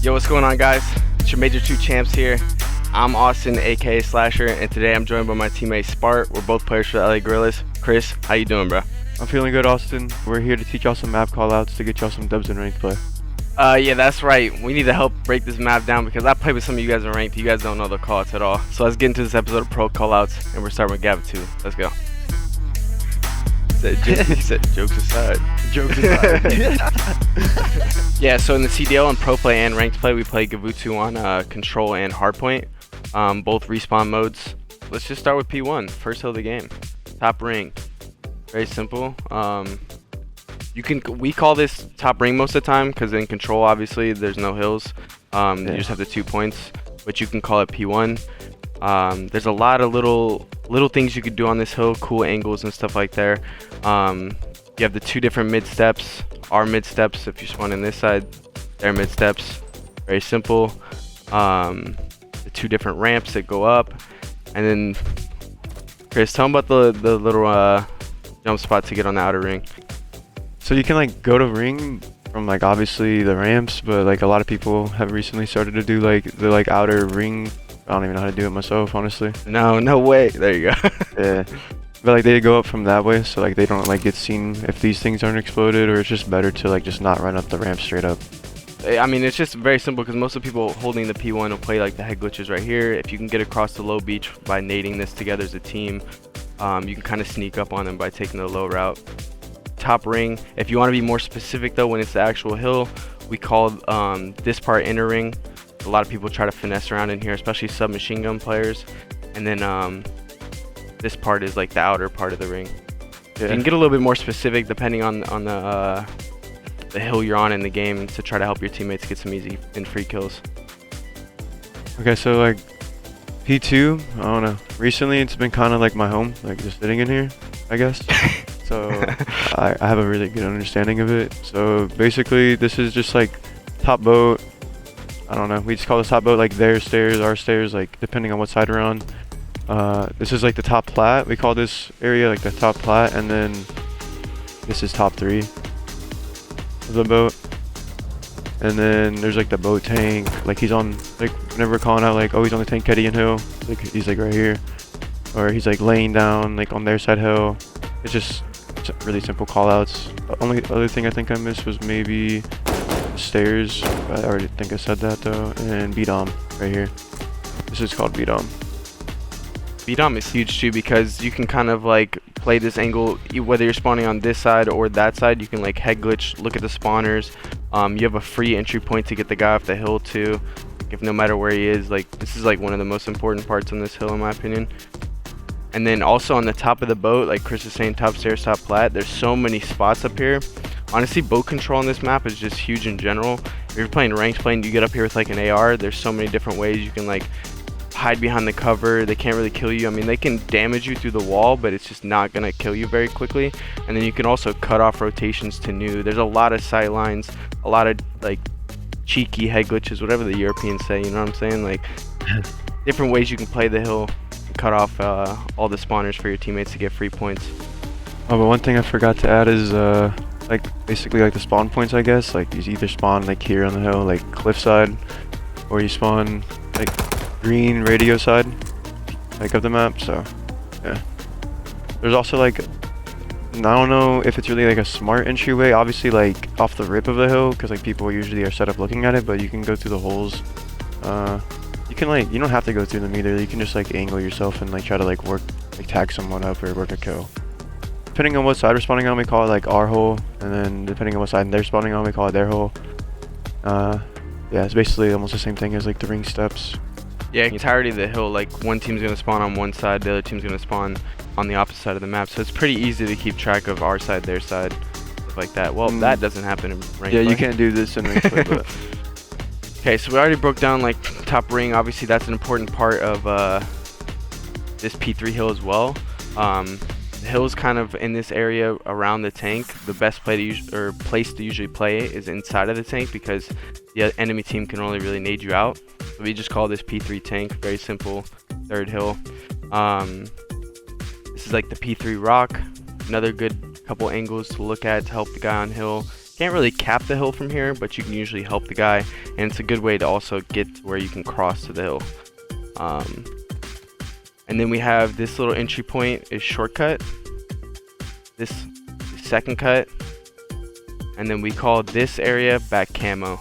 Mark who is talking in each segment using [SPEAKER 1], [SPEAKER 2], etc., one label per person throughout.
[SPEAKER 1] Yo, what's going on, guys? It's your Major 2 champs here. I'm Austin, aka Slasher, and today I'm joined by my teammate Spart. We're both players for the LA Guerrillas. Chris, how you doing, bro?
[SPEAKER 2] I'm feeling good, Austin. We're here to teach y'all some map callouts to get y'all some dubs in ranked play.
[SPEAKER 1] Yeah, that's right. We need to help break this map down because I played with some of you guys in ranked. You guys don't know the callouts at all. So let's get into this episode of Pro Callouts, and we're starting with Gavutu. Let's go. He said jokes aside.
[SPEAKER 2] Jokes aside.
[SPEAKER 1] Yeah, so in the CDL and Pro Play and Ranked Play, we play Gavutu on Control and Hardpoint, both respawn modes. Let's just start with P1, first hill of the game. Top ring, very simple. We call this top ring most of the time because in Control, obviously, there's no hills. You just have the 2 points, but you can call it P1. There's a lot of little things you could do on this hill, cool angles and stuff like there. You have the 2 different mid steps. Our mid steps, if you spawn in this side, their mid steps. Very simple. The 2 different ramps that go up, and then Chris, tell them about the little jump spot to get on the outer ring.
[SPEAKER 2] So you can like go to ring from like obviously the ramps, but like a lot of people have recently started to do like the outer ring. I don't even know how to do it myself, honestly.
[SPEAKER 1] No way. There you go.
[SPEAKER 2] Yeah. But like they go up from that way, so like they don't like get seen if these things aren't exploded, or it's just better to like just not run up the ramp straight up.
[SPEAKER 1] I mean, it's just very simple because most of the people holding the P1 will play like the head glitches right here. If you can get across the low beach by nading this together as a team, you can kind of sneak up on them by taking the low route. Top ring, if you want to be more specific though, when it's the actual hill, we call this part inner ring. A lot of people try to finesse around in here, especially submachine gun players. And then this part is like the outer part of the ring. Yeah. You can get a little bit more specific depending on the hill you're on in the game to try to help your teammates get some easy and free kills.
[SPEAKER 2] Okay, so like P2, I don't know. Recently it's been kind of like my home, like just sitting in here, I guess. So I have a really good understanding of it. So basically this is just like top boat. I don't know, we just call this top boat like their stairs, our stairs, like depending on what side we're on. This is like the top plat. We call this area like the top plat, and then this is top 3 of the boat. And then there's like the boat tank, like he's on, like whenever we're calling out like, oh, he's on the tank Ketty and hill, like he's like right here, or he's like laying down like on their side hill. It's just really simple call outs. The only other thing I think I missed was maybe the stairs. I already think I said that though. And B-dom right here. This is called B-dom.
[SPEAKER 1] B-dom is huge too because you can kind of like play this angle whether you're spawning on this side or that side. You can like head glitch, look at the spawners. You have a free entry point to get the guy off the hill too. If no matter where he is, like this is like one of the most important parts on this hill in my opinion. And then also on the top of the boat, like Chris is saying, top stairs, top plat, there's so many spots up here. Honestly, boat control on this map is just huge in general. If you're playing ranked play and you get up here with like an AR, there's so many different ways you can like hide behind the cover. They can't really kill you. I mean, they can damage you through the wall, but it's just not gonna kill you very quickly. And then you can also cut off rotations to new. There's a lot of sight lines, a lot of like cheeky head glitches, whatever the Europeans say, you know what I'm saying? Like different ways you can play the hill, cut off all the spawners for your teammates to get free points.
[SPEAKER 2] Oh, but one thing I forgot to add is like basically like the spawn points, I guess. Like you either spawn like here on the hill, like cliffside, or you spawn like green radio side, like of the map. So yeah, there's also like, I don't know if it's really like a smart entryway, obviously like off the rip of the hill, because like people usually are set up looking at it, but you can go through the holes. You can like, you don't have to go through them either. You can just like angle yourself and like try to like work, like tag someone up or work a kill. Depending on what side we're spawning on, we call it like our hole, and then depending on what side they're spawning on, we call it their hole. Yeah, it's basically almost the same thing as like the ring steps.
[SPEAKER 1] Yeah, entirety of the hill, like one team's gonna spawn on one side, the other team's gonna spawn on the opposite side of the map, so it's pretty easy to keep track of our side, their side, stuff like that. Well, that doesn't happen in ranked play.
[SPEAKER 2] You can't do this in ranked play, but
[SPEAKER 1] okay, so we already broke down like top ring. Obviously, that's an important part of this P3 hill as well. The hill is kind of in this area around the tank. The best place to usually play is inside of the tank because the enemy team can only really nade you out. So we just call this P3 tank. Very simple. Third hill. This is like the P3 rock. Another good couple angles to look at to help the guy on hill Can't really cap the hill from here, but you can usually help the guy, and it's a good way to also get to where you can cross to the hill. And then we have this little entry point is shortcut. This is second cut, and then we call this area back camo.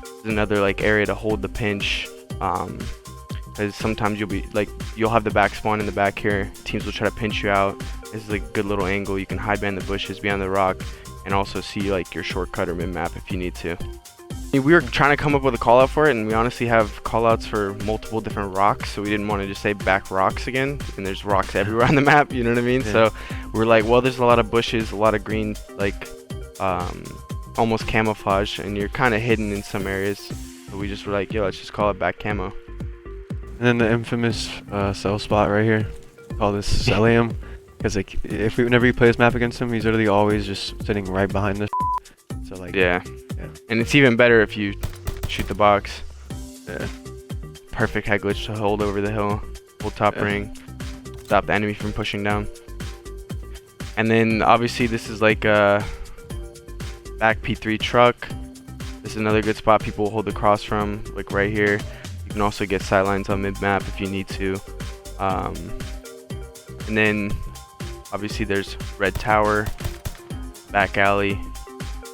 [SPEAKER 1] This is another like area to hold the pinch, because sometimes you'll have the back spawn in the back here. Teams will try to pinch you out. This is like a good little angle. You can hide behind the bushes, behind the rock, and also see like your shortcut or mid map if you need to. We were trying to come up with a call out for it, and we honestly have call outs for multiple different rocks, so we didn't want to just say back rocks again, and there's rocks everywhere on the map, you know what I mean? Yeah. So we're like, well, there's a lot of bushes, a lot of green, like almost camouflage, and you're kind of hidden in some areas, so we just were like, yo, let's just call it back camo.
[SPEAKER 2] And then the infamous cell spot right here, call this CELLIUM, because like whenever you play this map against him, he's literally always just sitting right behind this. So like
[SPEAKER 1] yeah, and it's even better if you shoot the box.
[SPEAKER 2] Yeah,
[SPEAKER 1] perfect head glitch to hold over the hill, hold top ring, stop the enemy from pushing down. And then obviously this is like a back P3 truck. This is another good spot people will hold the cross from, like right here. You can also get sidelines on mid map if you need to. And then obviously there's red tower, back alley,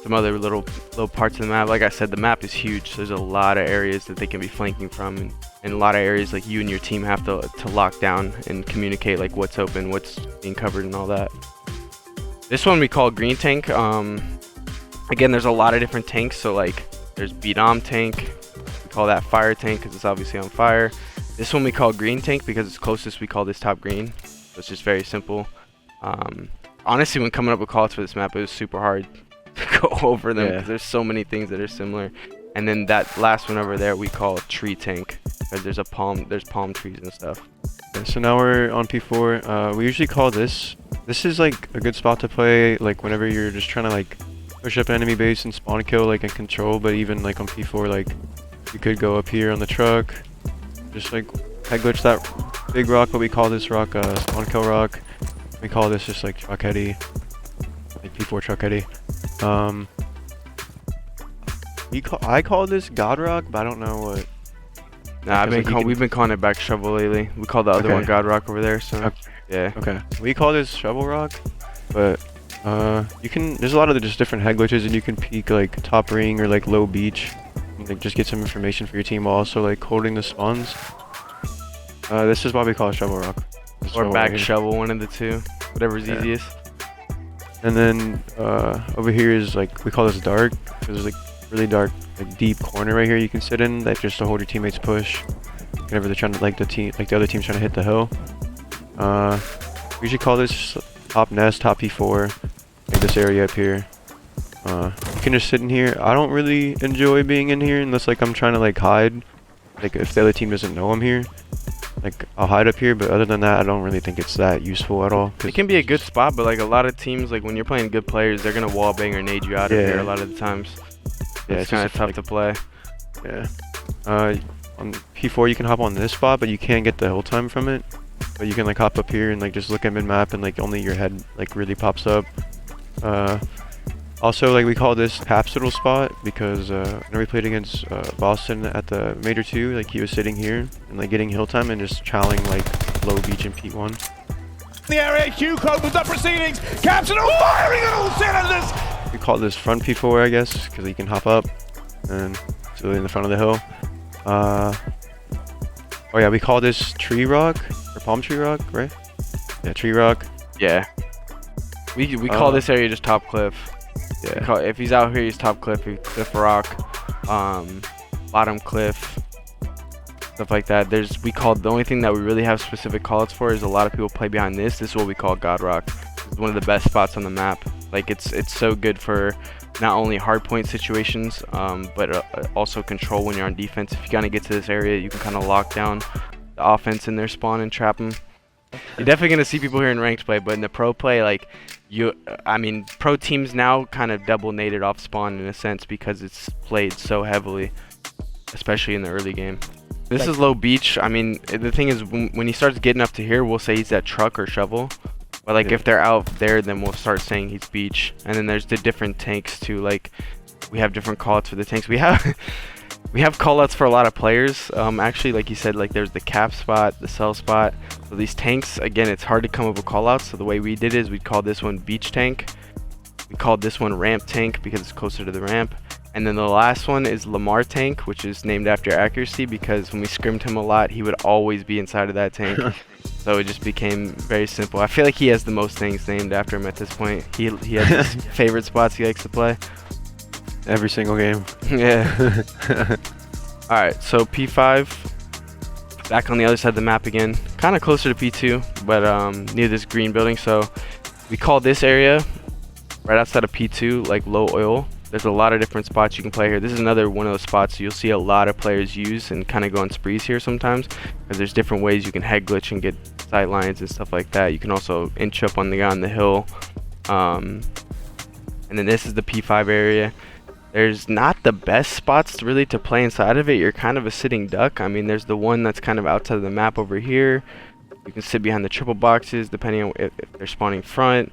[SPEAKER 1] some other little parts of the map. Like I said, the map is huge, so there's a lot of areas that they can be flanking from, and a lot of areas like you and your team have to lock down and communicate like what's open, what's being covered, and all that. This one we call green tank. Again, there's a lot of different tanks, so like there's beat-om tank, we call that fire tank because it's obviously on fire. This one we call green tank because it's closest, we call this top green, so it's just very simple. Honestly, when coming up with calls for this map, it was super hard to go over them because there's so many things that are similar. And then that last one over there we call tree tank because there's palm trees and stuff.
[SPEAKER 2] Yeah, so now we're on P4. We usually call this is like a good spot to play like whenever you're just trying to like push up an enemy base and spawn kill like in control. But even like on P4, like you could go up here on the truck, just like head glitch that big rock, but we call this rock spawn kill rock. We call this just like truck heady, like P4 truck heady. I call this God Rock, but I don't know what.
[SPEAKER 1] Nah, we've been calling it back shovel lately. We call the other one God Rock over there. So yeah. Okay.
[SPEAKER 2] We call this shovel rock, but you can. There's a lot of just different head glitches, and you can peek like top ring or like low beach, and, like just get some information for your team while also like holding the spawns. This is why we call it shovel rock.
[SPEAKER 1] Or back shovel, one of the two, whatever's easiest.
[SPEAKER 2] And then over here is like we call this dark because there's like really dark, like deep corner right here you can sit in that just to hold your teammates push whenever they're trying to the other team's trying to hit the hill. We usually call this top nest, top P4, like this area up here. You can just sit in here. I don't really enjoy being in here unless like I'm trying to like hide, like if the other team doesn't know I'm here. Like I'll hide up here, but other than that I don't really think it's that useful at all.
[SPEAKER 1] It can be a good spot, but like a lot of teams, like when you're playing good players, they're gonna wallbang or nade you out of here a lot of the times. Yeah, it's kind of tough to play.
[SPEAKER 2] Yeah. On P4 you can hop on this spot, but you can't get the hill time from it. But you can like hop up here and like just look at mid map and like only your head like really pops up. Also, like we call this Capsule spot because when we played against Boston at the Major 2, like he was sitting here and like getting hill time and just chowing like low beach in P1.
[SPEAKER 3] The area Q code with the proceedings. Capsule firing on all cylinders.
[SPEAKER 2] We call this front P4, I guess, because you can hop up and it's really in the front of the hill. Oh yeah, we call this tree rock or palm tree rock, right? Yeah, tree rock.
[SPEAKER 1] Yeah. We call this area just top cliff.
[SPEAKER 2] Yeah.
[SPEAKER 1] If he's out here, he's top cliff. Cliff rock, bottom cliff, stuff like that. We call the only thing that we really have specific callouts for is a lot of people play behind this. This is what we call God Rock. It's one of the best spots on the map. Like it's so good for not only hard point situations, but also control when you're on defense. If you kind of get to this area, you can kind of lock down the offense in their spawn and trap them. You're definitely gonna see people here in ranked play, but in the pro play, like pro teams now kind of double naded off spawn in a sense because it's played so heavily, especially in the early game. This is low beach. I mean, the thing is, when he starts getting up to here, we'll say he's at truck or shovel. But like
[SPEAKER 2] Yeah.
[SPEAKER 1] if they're out there, then we'll start saying he's beach. And then there's the different tanks too. Like we have different callouts for the tanks. We have we have callouts for a lot of players. Actually, like you said, like there's the cap spot, the cell spot. So these tanks, again, it's hard to come up with callouts. So the way we did is we called this one beach tank. We called this one ramp tank because it's closer to the ramp. And then the last one is LAMAR tank, which is named after accuracy because when we scrimmed him a lot, he would always be inside of that tank. So it just became very simple. I feel like he has the most things named after him at this point. He has his favorite spots he likes to play.
[SPEAKER 2] Every single game.
[SPEAKER 1] Yeah. Alright, so P5. Back on the other side of the map again. Kind of closer to P2, but near this green building. So we call this area right outside of P2 like low oil. There's a lot of different spots you can play here. This is another one of those spots you'll see a lot of players use and kind of go on sprees here sometimes because there's different ways you can head glitch and get sight lines and stuff like that. You can also inch up on the guy on the hill. And then this is the P5 area. There's not the best spots really to play inside of it. You're kind of a sitting duck. I mean, there's the one that's kind of outside of the map over here. You can sit behind the triple boxes depending on if they're spawning front.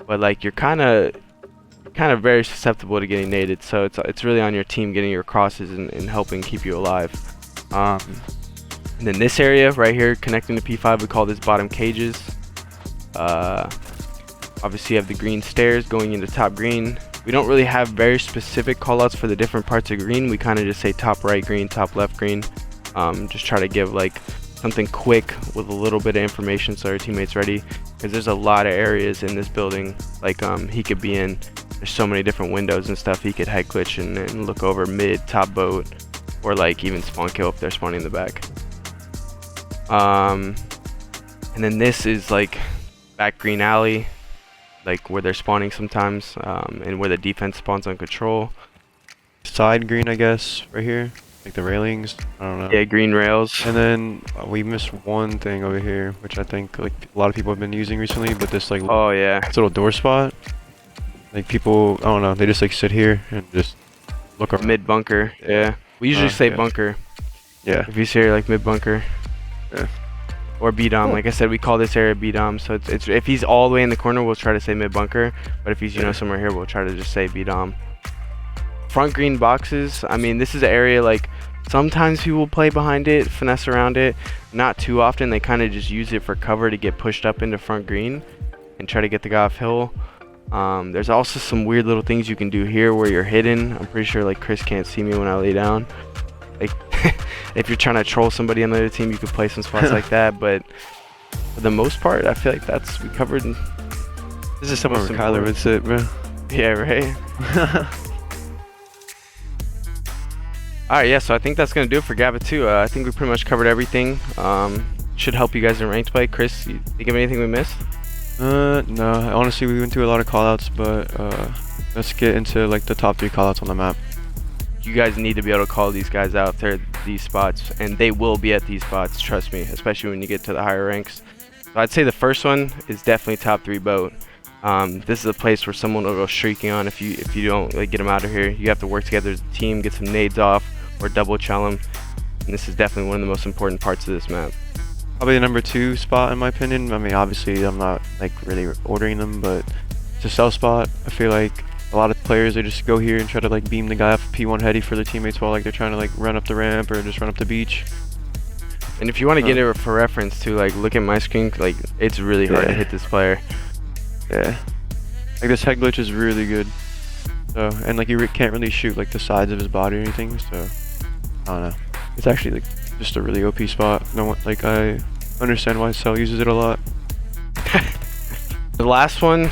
[SPEAKER 1] But like you're kind of very susceptible to getting naded, so it's really on your team getting your crosses and helping keep you alive. And then this area right here connecting to P5, we call this bottom cages. Obviously you have the green stairs going into top green. We don't really have very specific callouts for the different parts of green. We kind of just say top right green, top left green. Just try to give like something quick with a little bit of information so our teammates ready, because there's a lot of areas in this building like he could be in. There's so many different windows and stuff he could head glitch and look over mid, top boat, or like even spawn kill if they're spawning in the back. And then this is like back green alley, like where they're spawning sometimes, and where the defense spawns on control.
[SPEAKER 2] Side green, I guess, right here. Like the railings. I don't know.
[SPEAKER 1] Yeah, green rails.
[SPEAKER 2] And then we missed one thing over here, which I think like a lot of people have been using recently, but this like
[SPEAKER 1] Oh yeah.
[SPEAKER 2] this little door spot. Like people, I don't know, they just like sit here and just look around.
[SPEAKER 1] Mid bunker. Yeah. We usually say
[SPEAKER 2] yeah.
[SPEAKER 1] bunker.
[SPEAKER 2] Yeah.
[SPEAKER 1] If you say like mid bunker.
[SPEAKER 2] Yeah.
[SPEAKER 1] Or B-dom. Like I said, we call this area B-dom. So it's if he's all the way in the corner, we'll try to say mid bunker. But if he's somewhere here, we'll try to just say B-dom. Front green boxes. I mean, this is an area like sometimes people play behind it, finesse around it. Not too often. They kind of just use it for cover to get pushed up into front green and try to get the guy off hill. There's also some weird little things you can do here where you're hidden. I'm pretty sure like Chris can't see me when I lay down. Like if you're trying to troll somebody on the other team, you can play some spots like that. But for the most part, I feel like we covered.
[SPEAKER 2] This is somewhere where Kyler would sit, bro.
[SPEAKER 1] Yeah, right. Alright, yeah, so I think that's going to do it for Gavutu. I think we pretty much covered everything. Should help you guys in ranked play. Chris, you think of anything we missed?
[SPEAKER 2] No. Honestly, we went through a lot of callouts, but let's get into like the top 3 callouts on the map.
[SPEAKER 1] You guys need to be able to call these guys out. They're at these spots, and they will be at these spots, trust me, especially when you get to the higher ranks. So I'd say the first one is definitely top 3 boat. This is a place where someone will go streaking on if you don't like, get them out of here. You have to work together as a team, get some nades off, or double chell them. And this is definitely one of the most important parts of this map.
[SPEAKER 2] Probably the number 2 spot in my opinion. I mean, obviously I'm not like really ordering them, but it's a cell spot. I feel like a lot of players, they just go here and try to like beam the guy off P1 heady for their teammates while like they're trying to like run up the ramp or just run up the beach.
[SPEAKER 1] And if you want to get it for reference too, like look at my screen, like it's really hard to hit this player.
[SPEAKER 2] Yeah. Like this head glitch is really good. So, and like you can't really shoot like the sides of his body or anything, so I don't know. It's actually like just a really OP spot. No one, like I understand why Cell uses it a lot.
[SPEAKER 1] The last one,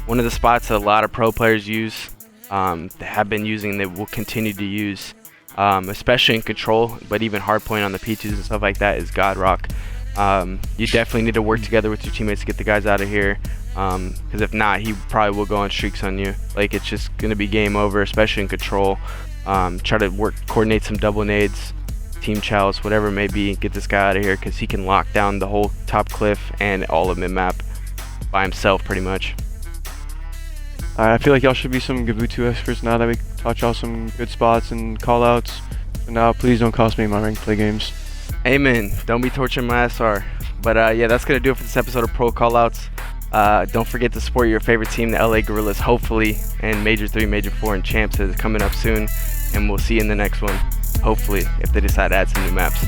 [SPEAKER 1] one of the spots that a lot of pro players use, they have been using, they will continue to use, especially in control, but even hardpoint on the P2s and stuff like that, is God Rock. You definitely need to work together with your teammates to get the guys out of here, because if not, he probably will go on streaks on you. Like it's just gonna be game over, especially in control. Try to coordinate some double nades, team chows, whatever it may be. Get this guy out of here because he can lock down the whole top cliff and all of mid map by himself pretty much.
[SPEAKER 2] I feel like y'all should be some Gavutu experts now that we taught y'all some good spots and callouts. So now please don't cost me my ranked play games.
[SPEAKER 1] Amen. Don't be torturing my SR. But yeah, that's gonna do it for this episode of Pro Callouts. Don't forget to support your favorite team, the LA Guerrillas, hopefully, and Major 3, Major 4, and Champs is coming up soon, and we'll see you in the next one, hopefully, if they decide to add some new maps.